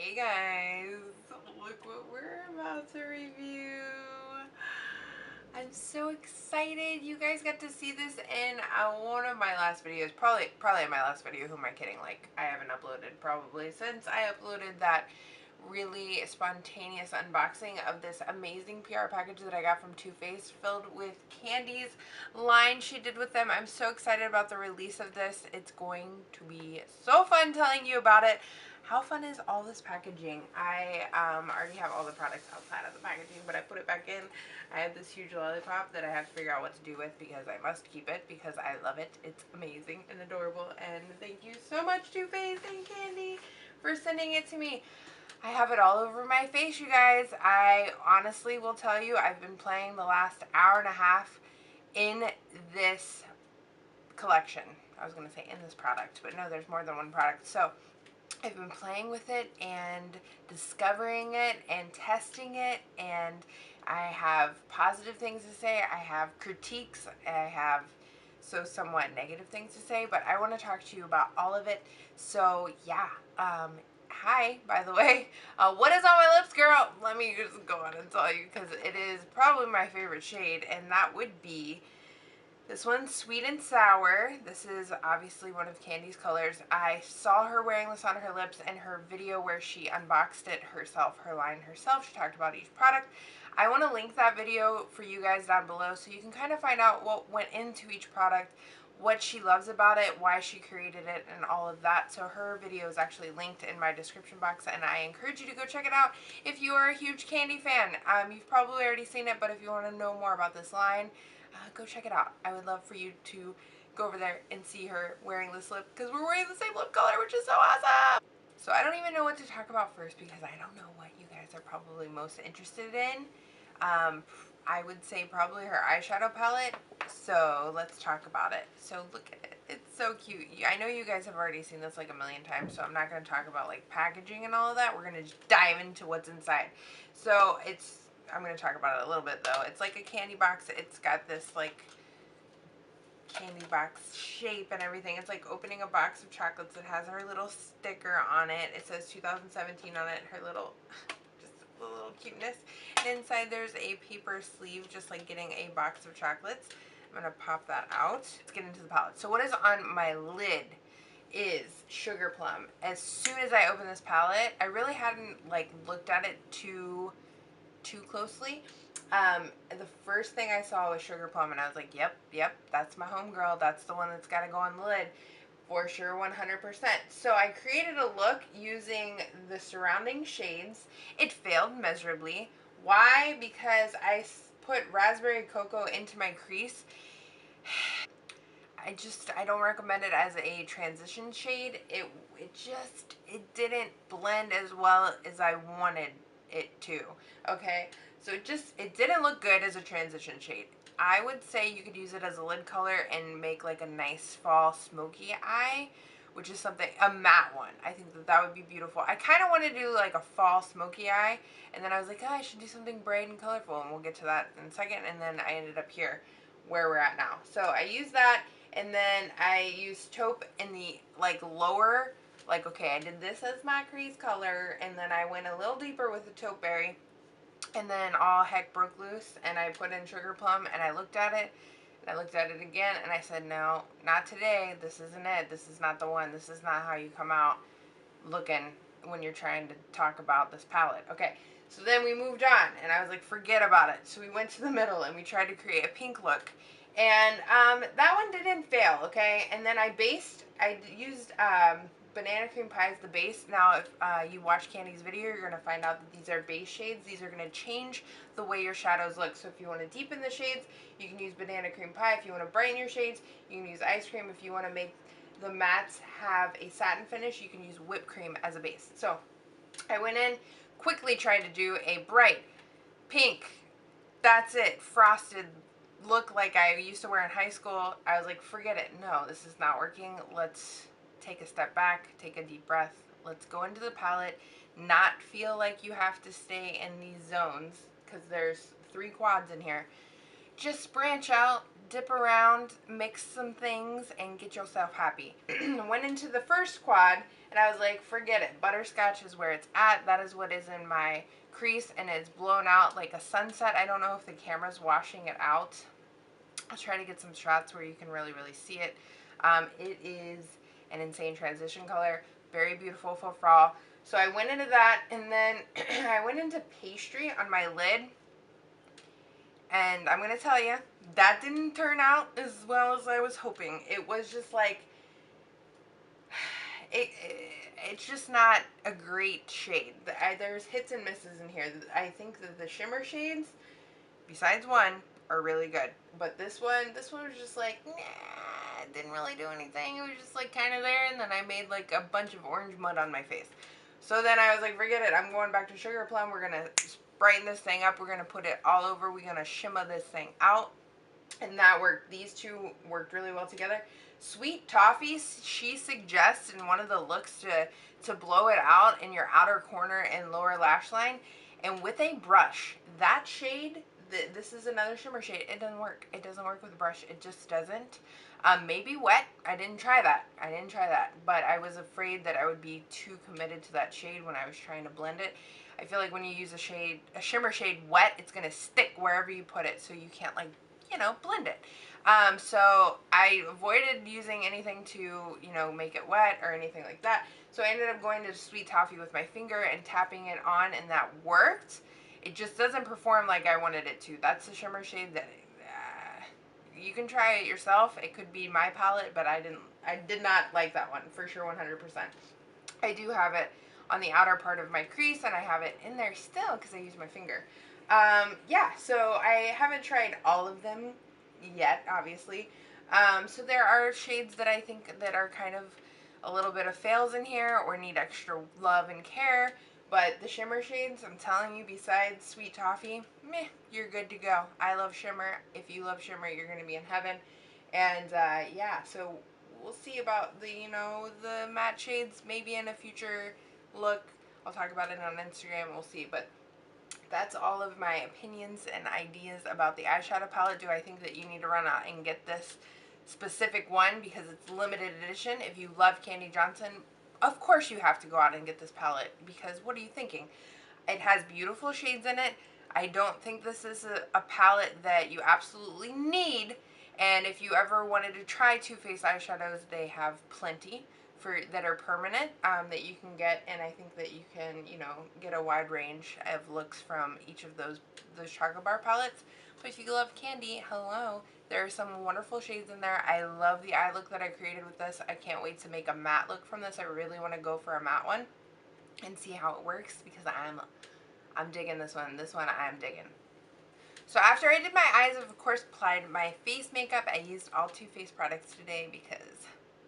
Hey guys, look what we're about to review. I'm so excited. You guys got to see this in one of my last videos. Probably in my last video. Who am I kidding? Like, I haven't uploaded probably since I uploaded that really spontaneous unboxing of this amazing PR package that I got from Too Faced, filled with Kandee's line she did with them. I'm so excited about the release of this. It's going to be so fun telling you about it. How fun is all this packaging? I already have all the products outside of the packaging, but I put it back in. I have this huge lollipop that I have to figure out what to do with because I must keep it because I love it. It's amazing and adorable, and thank you so much, Too Faced and Kandee, for sending it to me. I have it all over my face, you guys. I honestly will tell you, I've been playing the last hour and a half in this collection. I was going to say in this product, but no, there's more than one product. So I've been playing with it and discovering it and testing it, and I have positive things to say. I have critiques. I have somewhat negative things to say, but I want to talk to you about all of it. So yeah, hi, by the way. What is on my lips, girl? Let me just go on and tell you, because it is probably my favorite shade, and that would be this one's Sweet and Sour. This is obviously one of Kandee's colors. I saw her wearing this on her lips in her video where she unboxed it herself, her line herself. She talked about each product. I want to link that video for you guys down below so you can kind of find out what went into each product, what she loves about it, why she created it, and all of that. So her video is actually linked in my description box, and I encourage you to go check it out if you are a huge Kandee fan. You've probably already seen it, but if you want to know more about this line, go check it out. I would love for you to go over there and see her wearing this lip, because we're wearing the same lip color, which is so awesome. So I don't even know what to talk about first because I don't know what you guys are probably most interested in. I would say probably her eyeshadow palette. So let's talk about it. So look at it. It's so cute. I know you guys have already seen this like a million times, so I'm not going to talk about like packaging and all of that. We're going to just dive into what's inside. So I'm going to talk about it a little bit though. It's like a candy box. It's got this like candy box shape and everything. It's like opening a box of chocolates. It has her little sticker on it. It says 2017 on it. Her little, just a little cuteness. And inside there's a paper sleeve, just like getting a box of chocolates. I'm going to pop that out. Let's get into the palette. So what is on my lid is Sugar Plum. As soon as I opened this palette, I really hadn't like looked at it too closely. The first thing I saw was Sugar Plum, and I was like, yep, that's my homegirl. That's the one that's got to go on the lid for sure, 100%. So I created a look using the surrounding shades. It failed miserably. Why? Because I put Raspberry Cocoa into my crease. I don't recommend it as a transition shade. It didn't blend as well as I wanted it to. Okay, so it didn't look good as a transition shade. I would say you could use it as a lid color and make like a nice fall smoky eye, which is something, a matte one. I think that would be beautiful. I kind of want to do like a fall smoky eye, and then I was like, oh, I should do something bright and colorful, and we'll get to that in a second. And then I ended up here where we're at now. So I used that, and then I used taupe in the like lower, like, okay, I did this as my crease color, and then I went a little deeper with the taupe berry, and then all heck broke loose, and I put in Sugar Plum, and I looked at it, and I looked at it again, and I said, no, not today. This isn't it. This is not the one. This is not how you come out looking when you're trying to talk about this palette. Okay, so then we moved on, and I was like, forget about it. So we went to the middle, and we tried to create a pink look, and that one didn't fail, okay? And then I used Banana Cream Pie as the base. Now, if you watch Kandee's video, you're going to find out that these are base shades. These are going to change the way your shadows look. So if you want to deepen the shades, you can use Banana Cream Pie. If you want to brighten your shades, you can use Ice Cream. If you want to make the mattes have a satin finish, you can use Whipped Cream as a base. So I went in, quickly tried to do a bright pink, that's it, frosted look like I used to wear in high school. I was like, forget it. No, this is not working. Let's take a step back, take a deep breath. Let's go into the palette, not feel like you have to stay in these zones, because there's 3 quads in here. Just branch out, dip around, mix some things, and get yourself happy. Went into the first quad, and I was like, forget it. Butterscotch is where it's at. That is what is in my crease, and it's blown out like a sunset. I don't know if the camera's washing it out. I'll try to get some shots where you can really, really see it. It is an insane transition color. Very beautiful for fall. So I went into that, and then I went into pastry on my lid. And I'm going to tell you, that didn't turn out as well as I was hoping. It was just like, it's just not a great shade. There's hits and misses in here. I think that the shimmer shades, besides one, are really good. But this one was just like, nah, it didn't really do anything. It was just like kind of there, and then I made like a bunch of orange mud on my face. So then I was like, forget it. I'm going back to Sugar Plum. We're going to brighten this thing up. We're going to put it all over. We're going to shimmer this thing out. And that worked. These two worked really well together. Sweet Toffee, she suggests in one of the looks to blow it out in your outer corner and lower lash line. And with a brush, that shade, this is another shimmer shade. It doesn't work. It doesn't work with a brush. It just doesn't. Maybe wet. I didn't try that. But I was afraid that I would be too committed to that shade when I was trying to blend it. I feel like when you use a shimmer shade wet, it's going to stick wherever you put it, so you can't, like, you know, blend it. So I avoided using anything to, you know, make it wet or anything like that. So I ended up going to Sweet Toffee with my finger and tapping it on, and that worked. It just doesn't perform like I wanted it to. That's the shimmer shade that you can try it yourself. It could be my palette, but I did not like that one for sure, 100%. I do have it on the outer part of my crease, and I have it in there still because I use my finger. Yeah, so I haven't tried all of them yet, obviously. So there are shades that I think that are kind of a little bit of fails in here or need extra love and care. But the shimmer shades, I'm telling you, besides Sweet Toffee, meh, you're good to go. I love shimmer. If you love shimmer, you're going to be in heaven. And yeah, so we'll see about the, you know, the matte shades maybe in a future look. I'll talk about it on Instagram. We'll see. But that's all of my opinions and ideas about the eyeshadow palette. Do I think that you need to run out and get this specific one because it's limited edition? If you love Kandee Johnson, of course you have to go out and get this palette, because what are you thinking? It has beautiful shades in it. I don't think this is a palette that you absolutely need, and if you ever wanted to try Too Faced eyeshadows, they have plenty that are permanent that you can get, and I think that you can, you know, get a wide range of looks from each of those chocolate bar palettes. But if you love Kandee, hello, there are some wonderful shades in there. I love the eye look that I created with this. I can't wait to make a matte look from this. I really want to go for a matte one and see how it works, because I'm digging this one. This one I'm digging. So after I did my eyes, of course, applied my face makeup. I used all Too Faced products today because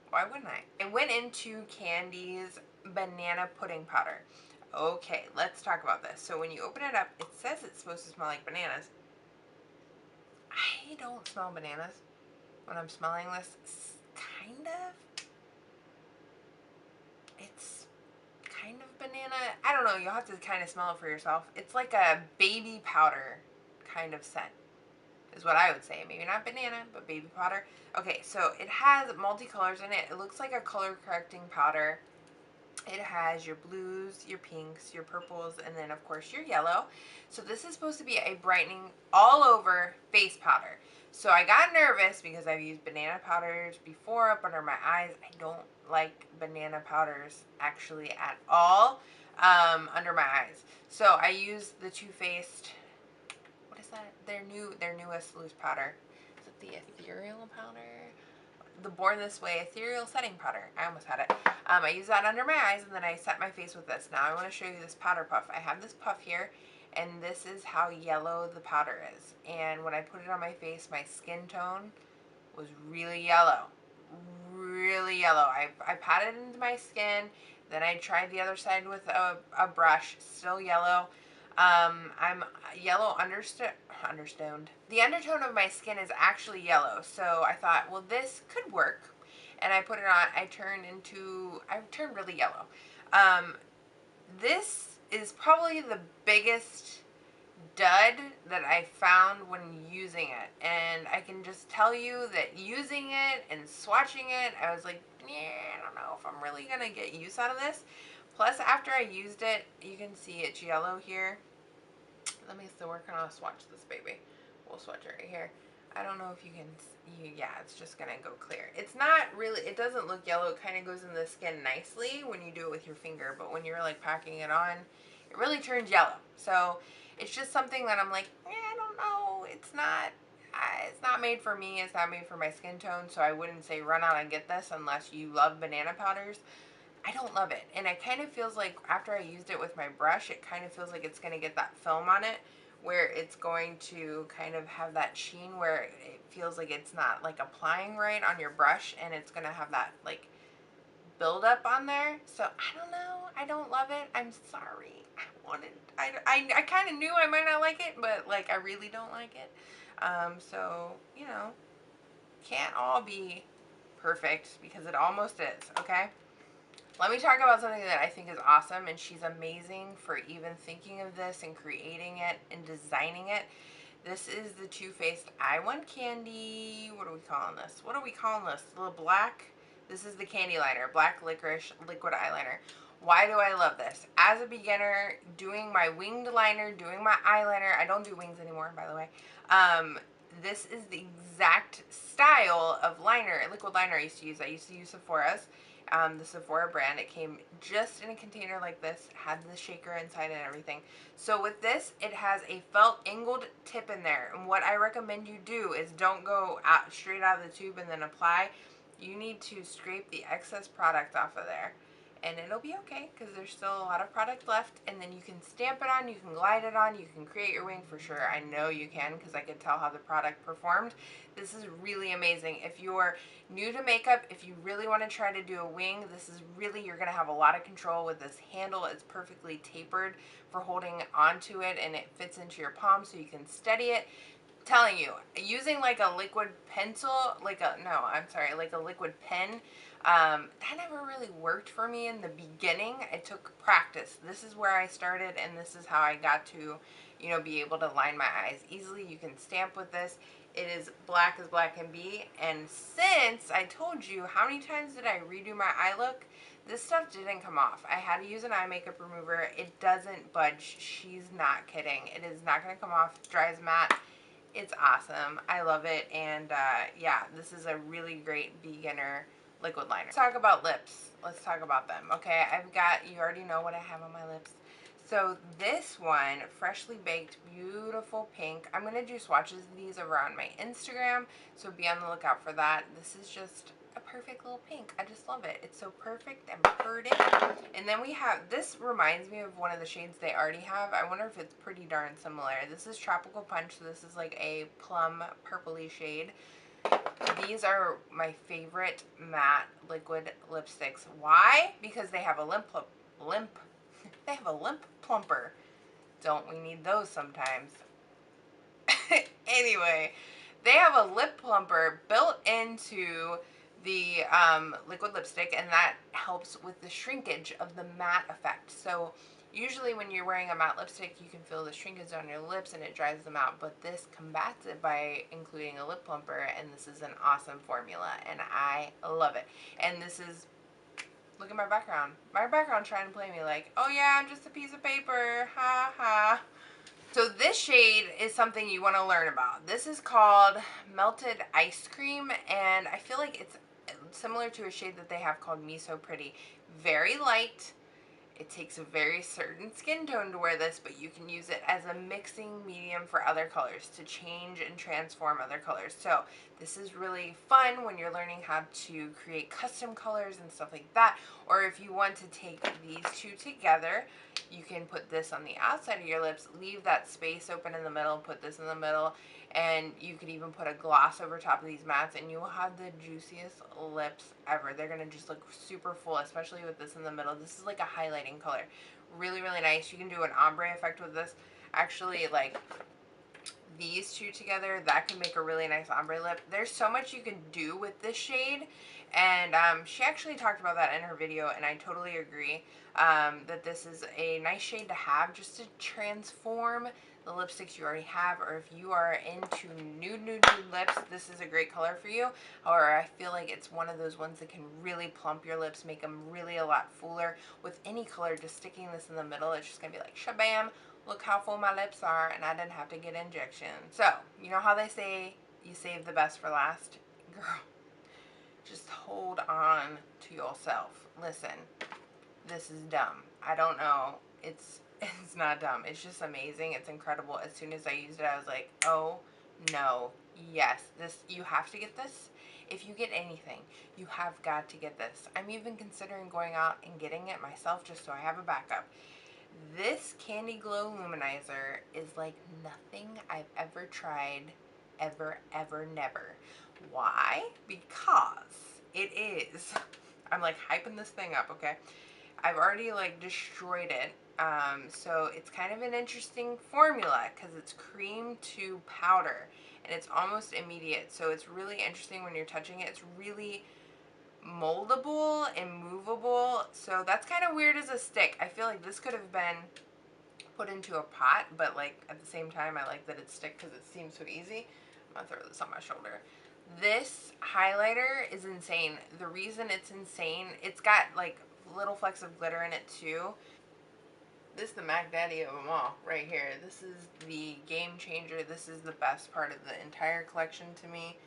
why wouldn't I? I went into Kandee's banana pudding powder. Okay, let's talk about this. So when you open it up, it says it's supposed to smell like bananas. I don't smell bananas when I'm smelling this. Kind of. It's kind of banana. I don't know. You'll have to kind of smell it for yourself. It's like a baby powder kind of scent, is what I would say. Maybe not banana, but baby powder. Okay, so it has multicolors in it. It looks like a color correcting powder. It has your blues, your pinks, your purples, and then of course your yellow. So this is supposed to be a brightening all over face powder. So I got nervous because I've used banana powders before up under my eyes. I don't like banana powders actually at all under my eyes. So I used the Too Faced, what is that? Their newest loose powder. Is it the ethereal powder? The Born This Way ethereal setting powder. I almost had it. I use that under my eyes, and then I set my face with this. Now I want to show you this powder puff. I have this puff here, and this is how yellow the powder is. And when I put it on my face, my skin tone was really yellow. Really yellow. I patted it into my skin, then I tried the other side with a brush, still yellow. I'm yellow understoned. The undertone of my skin is actually yellow, so I thought, well, this could work. And I put it on. I turned really yellow. This is probably the biggest dud that I found when using it. And I can just tell you that using it and swatching it, I was like, yeah, I don't know if I'm really gonna get use out of this. Plus, after I used it, you can see it's yellow here. Let me, so we're gonna swatch this baby. We'll swatch it right here. I don't know if you can, yeah, it's just gonna go clear. It's not really, it doesn't look yellow. It kind of goes in the skin nicely when you do it with your finger, but when you're like packing it on, it really turns yellow. So it's just something that I'm like, I don't know. It's not made for me. It's not made for my skin tone. So I wouldn't say run out and get this unless you love banana powders. I don't love it, and it kind of feels like after I used it with my brush, it kind of feels like it's going to get that film on it, where it's going to kind of have that sheen where it feels like it's not like applying right on your brush, and it's going to have that like build up on there. So I don't know. I don't love it. I'm sorry. I kind of knew I might not like it, but like I really don't like it. So, you know, can't all be perfect because it almost is, okay? Let me talk about something that I think is awesome, and she's amazing for even thinking of this and creating it and designing it. This is the Too Faced Kandee. What are we calling this? What are we calling this? The black. This is the candy liner, black licorice liquid eyeliner. Why do I love this? As a beginner, doing my winged liner, doing my eyeliner. I don't do wings anymore, by the way. This is the exact style of liner, liquid liner I used to use. I used to use Sephora's. The Sephora brand. It came just in a container like this, had the shaker inside and everything. So with this, it has a felt angled tip in there, and what I recommend you do is don't go out straight out of the tube and then apply. You need to scrape the excess product off of there, and it'll be okay because there's still a lot of product left, and then you can stamp it on, you can glide it on, you can create your wing for sure. I know you can because I could tell how the product performed. This is really amazing. If you're new to makeup, if you really want to try to do a wing, this is really, you're going to have a lot of control with this handle. It's perfectly tapered for holding onto it, and it fits into your palm so you can steady it. Telling you, using like a liquid pencil, like a liquid pen, that never really worked for me in the beginning. It took practice. This is where I started, and this is how I got to, you know, be able to line my eyes easily. You can stamp with this. It is black as black can be, and since I told you, how many times did I redo my eye look? This stuff didn't come off. I had to use an eye makeup remover. It doesn't budge. She's not kidding. It is not going to come off. Dries matte. It's awesome. I love it. And yeah, this is a really great beginner liquid liner. Let's talk about lips. Let's talk about them. Okay, I've got, you already know what I have on my lips. So this one, Freshly Baked, beautiful pink. I'm going to do swatches of these over on my Instagram, so be on the lookout for that. This is just a perfect little pink. I just love it. It's so perfect and pretty. And then we have, this reminds me of one of the shades they already have. I wonder if it's pretty darn similar. This is Tropical Punch, so this is like a plum purpley shade. These are my favorite matte liquid lipsticks. Why? Because they have a they have a lip plumper. Don't we need those sometimes? Anyway, they have a lip plumper built into the liquid lipstick, and that helps with the shrinkage of the matte effect. So usually when you're wearing a matte lipstick, you can feel the shrinkage on your lips and it dries them out, but this combats it by including a lip plumper, and this is an awesome formula, and I love it. And this is, look at my background. My background trying to play me like, oh yeah, I'm just a piece of paper, ha ha. So this shade is something you want to learn about. This is called Melted Ice Cream, and I feel like it's similar to a shade that they have called Me So Pretty. Very light. It takes a very certain skin tone to wear this, but you can use it as a mixing medium for other colors to change and transform other colors. So this is really fun when you're learning how to create custom colors and stuff like that. Or if you want to take these two together, you can put this on the outside of your lips, leave that space open in the middle, put this in the middle, and you could even put a gloss over top of these mattes, and you will have the juiciest lips ever. They're going to just look super full, especially with this in the middle. This is like a highlighting color. Really, really nice. You can do an ombre effect with this. Actually, like these two together, that can make a really nice ombre lip. There's so much you can do with this shade, And she actually talked about that in her video, and I totally agree, that this is a nice shade to have just to transform the lipsticks you already have, or if you are into nude lips, this is a great color for you. Or I feel like it's one of those ones that can really plump your lips, make them really a lot fuller. With any color, just sticking this in the middle, it's just gonna be like shabam, look how full my lips are, and I didn't have to get injection. So, you know how they say you save the best for last? Girl, just hold on to yourself. Listen, this is dumb. I don't know. It's not dumb. It's just amazing. It's incredible. As soon as I used it, I was like, oh no, yes, this, you have to get this. If you get anything, you have got to get this. I'm even considering going out and getting it myself just so I have a backup. This Candy Glow Luminizer is like nothing I've ever tried, ever, never. Why? Because it is. I'm like hyping this thing up, okay? I've already like destroyed it. So it's kind of an interesting formula because it's cream to powder and it's almost immediate. So it's really interesting when you're touching it. It's really moldable and movable. So that's kind of weird as a stick. I feel like this could have been put into a pot, but like at the same time I like that it's stick because it seems so easy. I'm gonna throw this on my shoulder. This highlighter is insane. The reason it's insane, it's got like little flecks of glitter in it too. This is the Mac Daddy of them all right here. This is the game changer. This is the best part of the entire collection to me.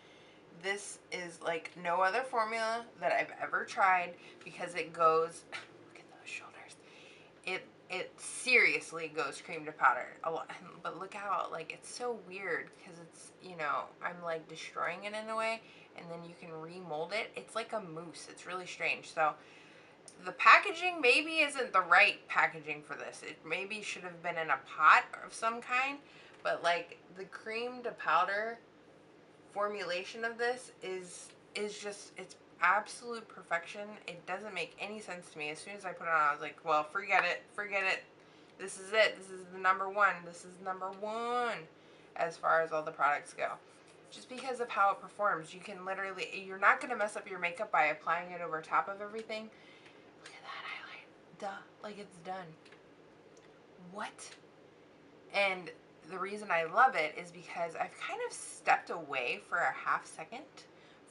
This is like no other formula that I've ever tried because it goes, look at those shoulders. It seriously goes cream to powder a lot, but look how like it's so weird because it's, you know, I'm like destroying it in a way and then you can remold it. It's like a mousse. It's really strange. So the packaging maybe isn't the right packaging for this. It maybe should have been in a pot of some kind, but like the cream to powder formulation of this is just, it's absolute perfection. It doesn't make any sense to me. As soon as I put it on, I was like, well, forget it. This is it. This is the number one. This is number one as far as all the products go. Just because of how it performs. You can literally, you're not going to mess up your makeup by applying it over top of everything. Look at that highlight. Duh. Like it's done. What? And the reason I love it is because I've kind of stepped away for a half second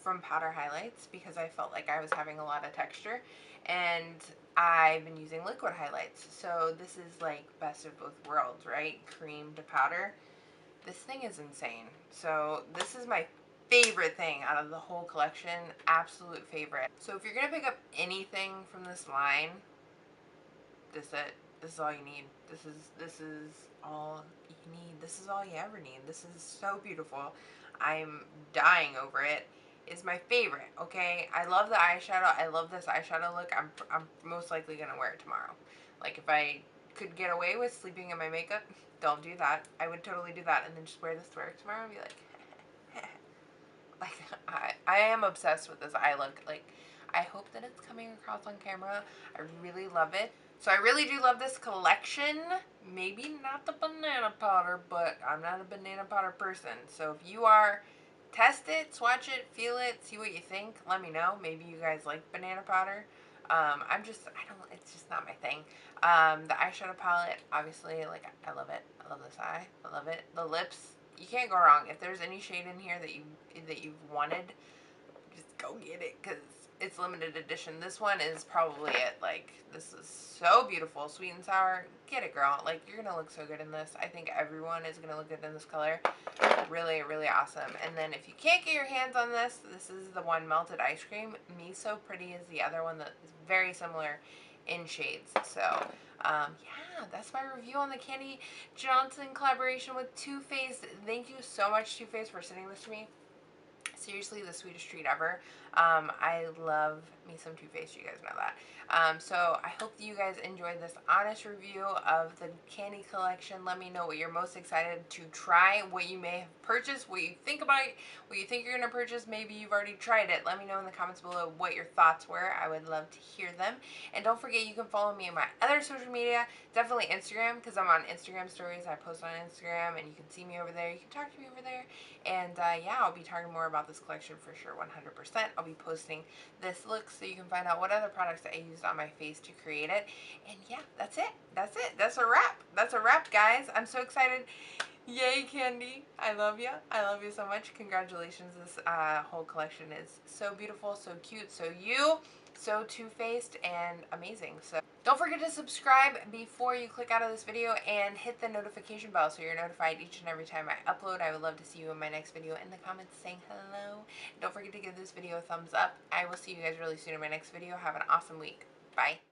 from powder highlights because I felt like I was having a lot of texture, and I've been using liquid highlights. So this is like best of both worlds, right? Cream to powder. This thing is insane. So this is my favorite thing out of the whole collection. Absolute favorite. So if you're gonna pick up anything from this line, this is it. This is all you need. This is all you need. This is all you ever need. This is so beautiful. I'm dying over it. It's my favorite, okay? I love the eyeshadow. I love this eyeshadow look. I'm most likely gonna wear it tomorrow. Like if I could get away with sleeping in my makeup, don't do that. I would totally do that and then just wear this to work tomorrow and be like, like I am obsessed with this eye look. Like I hope that it's coming across on camera. I really love it. So I really do love this collection. Maybe not the banana powder, but I'm not a banana powder person. So if you are, test it, swatch it, feel it, see what you think. Let me know. Maybe you guys like banana powder. It's just not my thing. The eyeshadow palette, obviously, like I love it. I love this eye. I love it. The lips, you can't go wrong. If there's any shade in here that you've wanted, just go get it because it's limited edition. This one is probably it. Like this is so beautiful. Sweet and sour. Get it, girl. Like you're gonna look so good in this. I think everyone is gonna look good in this color. Really, really awesome. And then if you can't get your hands on this, this is the one Melted Ice Cream. Me So Pretty is the other one that is very similar in shades. So yeah, that's my review on the Kandee Johnson collaboration with Too Faced. Thank you so much, Too Faced, for sending this to me. Seriously, the sweetest treat ever. I love me some Too Faced, you guys know that. So I hope that you guys enjoyed this honest review of the Kandee collection. Let me know what you're most excited to try, what you may have purchased, what you think about it, what you think you're going to purchase. Maybe you've already tried it. Let me know in the comments below what your thoughts were. I would love to hear them. And don't forget, you can follow me on my other social media, definitely Instagram, because I'm on Instagram stories. I post on Instagram, and you can see me over there. You can talk to me over there. And yeah, I'll be talking more about this collection for sure, 100%. I'll be posting this look so you can find out what other products I used on my face to create it. And yeah, that's it. That's it. That's a wrap. That's a wrap, guys. I'm so excited. Yay, Kandee. I love you. I love you so much. Congratulations. This whole collection is so beautiful, so cute, so you, so Too-Faced, and amazing. So don't forget to subscribe before you click out of this video, and hit the notification bell so you're notified each and every time I upload. I would love to see you in my next video in the comments saying hello. Don't forget to give this video a thumbs up. I will see you guys really soon in my next video. Have an awesome week. Bye.